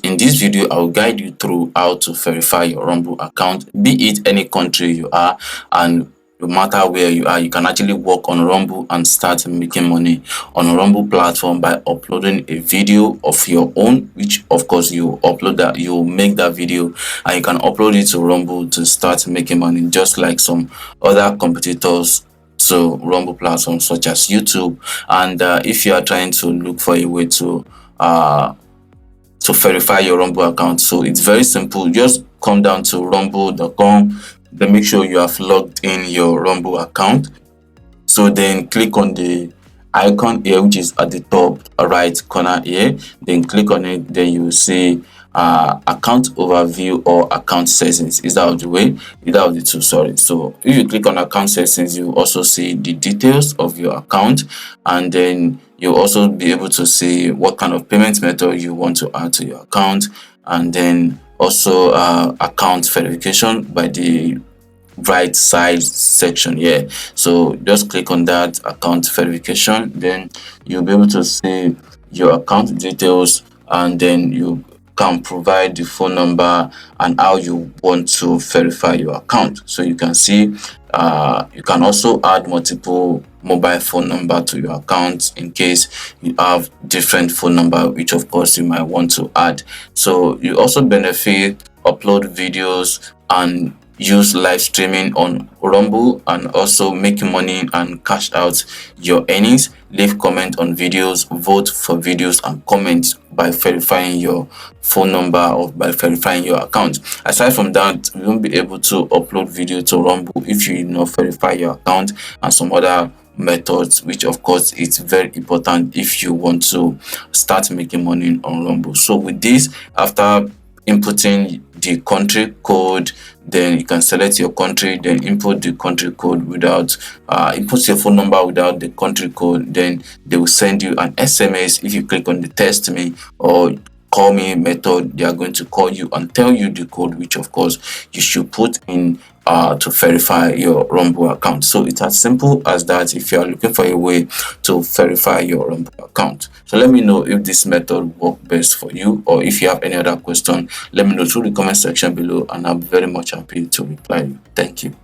In this video, I will guide you through how to verify your Rumble account, be it any country you are, and no matter where you are, you can actually work on Rumble and start making money on a Rumble platform by uploading a video of your own, which of course you upload that, you make that video and you can upload it to Rumble to start making money, just like some other competitors to Rumble platforms such as YouTube. And if you are trying to look for a way to verify your Rumble account, so it's very simple. Just come down to rumble.com, then make sure you have logged in your Rumble account. So then click on the icon here, which is at the top right corner here, then click on it. Then you will see account overview or account settings. Is that the way? Is that the two? Sorry. So if you click on account settings, you also see the details of your account, and then you'll also be able to see what kind of payment method you want to add to your account, and then also account verification by the right side section here. So just click on that account verification, then you'll be able to see your account details, and then you can provide the phone number and how you want to verify your account. So you can see you can also add multiple mobile phone number to your account in case you have different phone number, which of course you might want to add. So you also benefit upload videos and use live streaming on Rumble, and also make money and cash out your earnings. Leave comment on videos, vote for videos, and comment by verifying your phone number or by verifying your account. Aside from that, you won't be able to upload video to Rumble if you did not verify your account, and some other methods, which of course it's very important if you want to start making money on Rumble. So with this, after inputting the country code, then you can select your country, then input the country code without input your phone number without the country code, then they will send you an SMS. If you click on the text me or call me method, they are going to call you and tell you the code, which of course you should put in to verify your Rumble account. So it's as simple as that if you are looking for a way to verify your Rumble account. So let me know if this method works best for you, or if you have any other question, let me know through the comment section below, and I'm very much happy to reply you. Thank you.